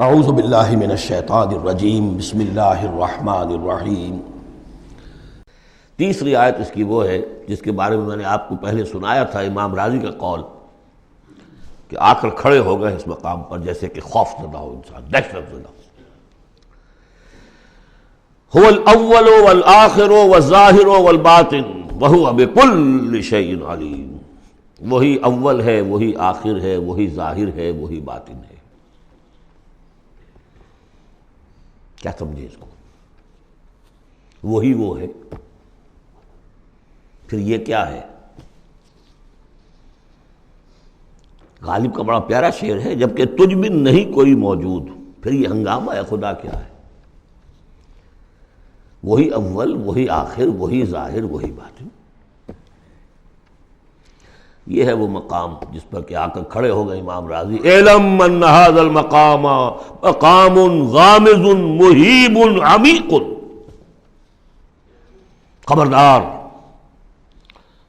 اعوذ باللہ من الشیطان الرجیم بسم اللہ الرحمن الرحیم۔ تیسری آیت اس کی وہ ہے جس کے بارے میں میں نے آپ کو پہلے سنایا تھا، امام راضی کا قول کہ آ کر کھڑے ہو گئے اس مقام پر جیسے کہ خوف زدہ ہو انسان، دہشت زدہ۔ هو الاول والآخر والظاہر والباطن وهو بكل شيء علیم۔ وہی اول ہے، وہی آخر ہے، وہی ظاہر ہے، وہی باطن ہے۔ کیا سمجھے اس کو؟ وہی وہ ہے، پھر یہ کیا ہے؟ غالب کا بڑا پیارا شعر ہے، جبکہ تجھ بن نہیں کوئی موجود، پھر یہ ہنگامہ ہے خدا کیا ہے؟ وہی اول، وہی آخر، وہی ظاہر، وہی باطن۔ یہ ہے وہ مقام جس پر کہ آ کر کھڑے ہو گئے امام راضی۔ اعلم ان ھذا المقام مقام غامض مہیب عمیق۔ خبردار،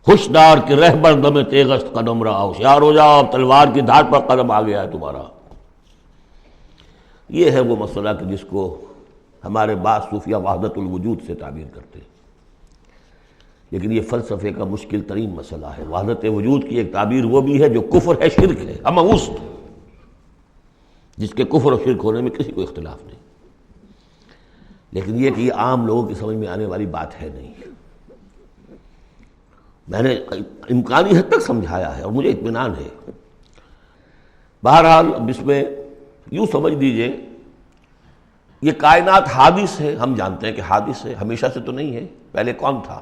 ہوشدار کہ رہبر دم تیغست قدم رہا، ہوشیار ہو جاؤ، تلوار کی دھار پر قدم آ گیا ہے تمہارا۔ یہ ہے وہ مسئلہ کہ جس کو ہمارے بعض صوفیہ وحدت الوجود سے تعبیر کرتے ہیں، لیکن یہ فلسفے کا مشکل ترین مسئلہ ہے۔ وحدت وجود کی ایک تعبیر وہ بھی ہے جو کفر ہے، شرک ہے، اموست، جس کے کفر و شرک ہونے میں کسی کو اختلاف نہیں، لیکن یہ کہ یہ عام لوگوں کی سمجھ میں آنے والی بات ہے نہیں۔ میں نے امکانی حد تک سمجھایا ہے اور مجھے اطمینان ہے۔ بہرحال اب اس میں یوں سمجھ دیجئے، یہ کائنات حادث ہے، ہم جانتے ہیں کہ حادث ہے، ہمیشہ سے تو نہیں ہے۔ پہلے کون تھا؟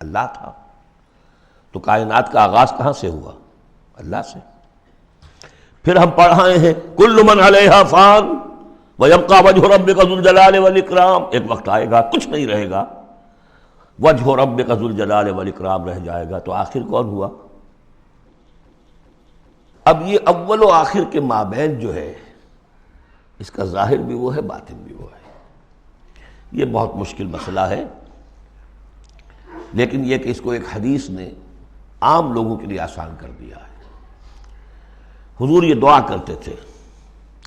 اللہ تھا۔ تو کائنات کا آغاز کہاں سے ہوا؟ اللہ سے۔ پھر ہم پڑھائے ہیں کل من علیہا فان ویبقی وجہ ربک ذو الجلال والاکرام۔ ایک وقت آئے گا کچھ نہیں رہے گا، وجہ ربک ذو الجلال والاکرام رہ جائے گا۔ تو آخر کون ہوا؟ اب یہ اول و آخر کے مابین جو ہے، اس کا ظاہر بھی وہ ہے، باطن بھی وہ ہے۔ یہ بہت مشکل مسئلہ ہے، لیکن یہ کہ اس کو ایک حدیث نے عام لوگوں کے لیے آسان کر دیا ہے۔ حضور یہ دعا کرتے تھے،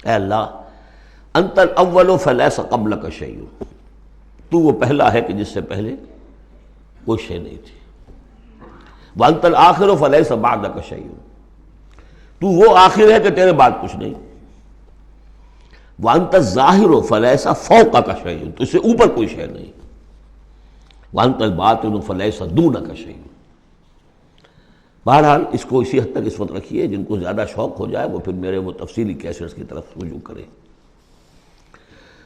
اے اللہ انت الاول فلیس قبلک شیء، تو وہ پہلا ہے کہ جس سے پہلے کوئی شے نہیں تھی۔ وانت الآخر فلیس بعدک شیء، تو وہ آخر ہے کہ تیرے بعد کچھ نہیں۔ وانت الظاہر فلیس فوقک شیء، تو اس سے اوپر کوئی شے نہیں۔ وانت الباطن فلیس دونک شیء۔ بہرحال اس کو اسی حد تک اس وقت رکھیے، جن کو زیادہ شوق ہو جائے وہ پھر میرے وہ تفصیلی کیسٹس کی طرف رجوع کریں۔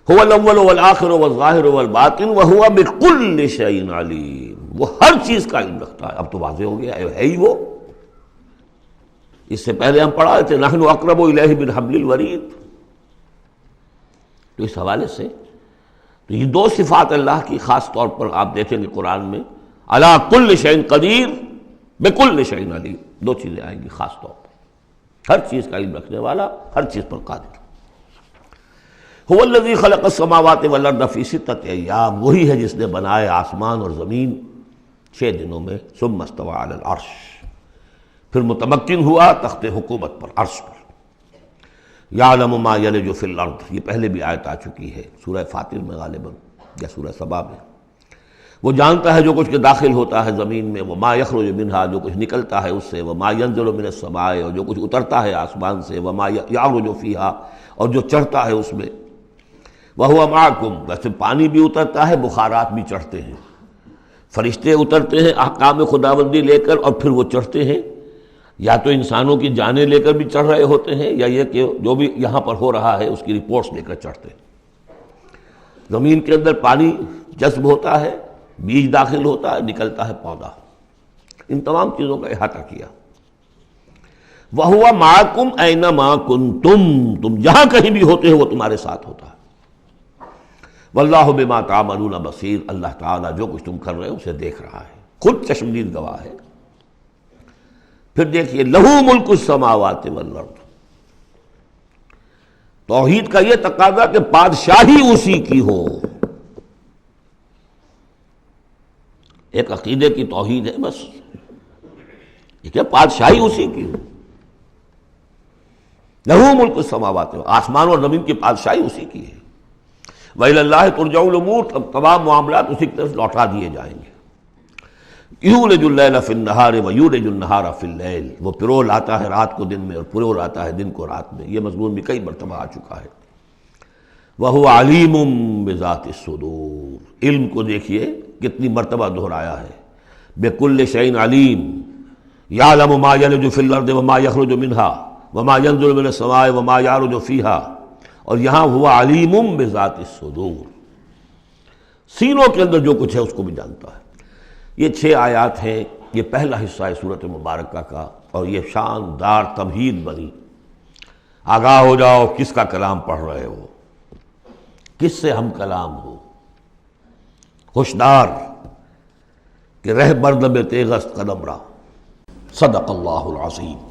هو الاول والآخر والظاہر والباطن وهو بكل شیء علیم، وہ ہر چیز کا علم رکھتا ہے۔ اب تو واضح ہو گیا ہے ہی وہ۔ اس سے پہلے ہم پڑھا تھے نحن اقرب الیہ من حبل الورید۔ تو اس حوالے سے تو یہ دو صفات اللہ کی خاص طور پر آپ دیکھیں گے قرآن میں، علی کل شیء قدیر بکل شیء علیم، دو چیزیں آئیں گی خاص طور پر، ہر چیز کا علم رکھنے والا، ہر چیز پر قادر۔ هو الذی خلق السماوات والارض فی ستۃ ایام، وہی ہے جس نے بنائے آسمان اور زمین 6 دنوں میں۔ ثم استوى علی العرش، پھر متمکن ہوا تخت حکومت پر، عرش پر۔ یعلم ما یلج فی الارض، یہ پہلے بھی آیت آ چکی ہے سورہ فاطر میں غالباً یا سورہ سبا میں۔ وہ جانتا ہے جو کچھ کے داخل ہوتا ہے زمین میں، وما یخرج منہا، جو کچھ نکلتا ہے اس سے، وما ینزل من السماء، اور جو کچھ اترتا ہے آسمان سے، وما یعرج فیہا، اور جو چڑھتا ہے اس میں۔ وہو معکم، ویسے پانی بھی اترتا ہے، بخارات بھی چڑھتے ہیں، فرشتے اترتے ہیں احکام خداوندی لے کر، اور پھر وہ چڑھتے ہیں، یا تو انسانوں کی جانیں لے کر بھی چڑھ رہے ہوتے ہیں، یا یہ کہ جو بھی یہاں پر ہو رہا ہے اس کی رپورٹس لے کر چڑھتے ہیں۔ زمین کے اندر پانی جذب ہوتا ہے، بیج داخل ہوتا ہے، نکلتا ہے پودا، ان تمام چیزوں کا احاطہ کیا۔ وَهُوَ مَعَكُمْ أَيْنَمَا كُنْتُمْ، تم جہاں کہیں بھی ہوتے ہو وہ تمہارے ساتھ ہوتا ہے۔ وَاللَّهُ بِمَا تَعْمَلُونَ بَصِيرٌ، اللہ تعالیٰ جو کچھ تم کر رہے ہو اسے دیکھ رہا ہے، خود چشمدید گواہ ہے۔ پھر دیکھیے لَهُ مُلْكُ السَّمَاوَاتِ وَالْأَرْضِ، توحید کا یہ تقاضا کہ بادشاہی اسی کی ہو۔ ایک عقیدے کی توحید ہے بس، یہ کہ بادشاہی اسی کی ہو۔ لہ ملک السماوات، آسمان اور زمین کی بادشاہی اسی کی ہے۔ وإلی اللہ ترجع الامور، تمام معاملات اسی کی طرف لوٹا دیے جائیں گے۔ یولج اللیل فی النہار ویولج النہار فی اللیل، وہ پرو لاتا ہے رات کو دن میں اور پرو لاتا ہے دن کو رات میں، یہ مضمون بھی کئی مرتبہ آ چکا ہے۔ وَهُوَ عَلِيمٌ بِذَاتِ الصُّدُورِ، علم کو دیکھیے کتنی مرتبہ دہرایا ہے۔ بِكُلِّ شَيْءٍ عَلِيمٌ يَعْلَمُ مَا يَلِجُ فِي الْأَرْضِ وَمَا يَخْرُجُ مِنْهَا وَمَا يَنزِلُ مِنَ السَّمَاءِ وَمَا يَعْرُجُ فِيهَا، اور یہاں ہوا علیم بذات الصدور، سینوں کے اندر جو کچھ ہے اس کو بھی جانتا ہے۔ یہ 6 آیات ہیں، یہ پہلا حصہ ہے سورۃ مبارکہ کا، اور یہ شاندار تمہید بنی۔ آگاہ ہو جاؤ کس کا کلام پڑھ رہے ہو، کس سے ہم کلام ہو، ہوشدار کہ رہ بردم تیغست قدم را۔ صدق اللہ العظیم۔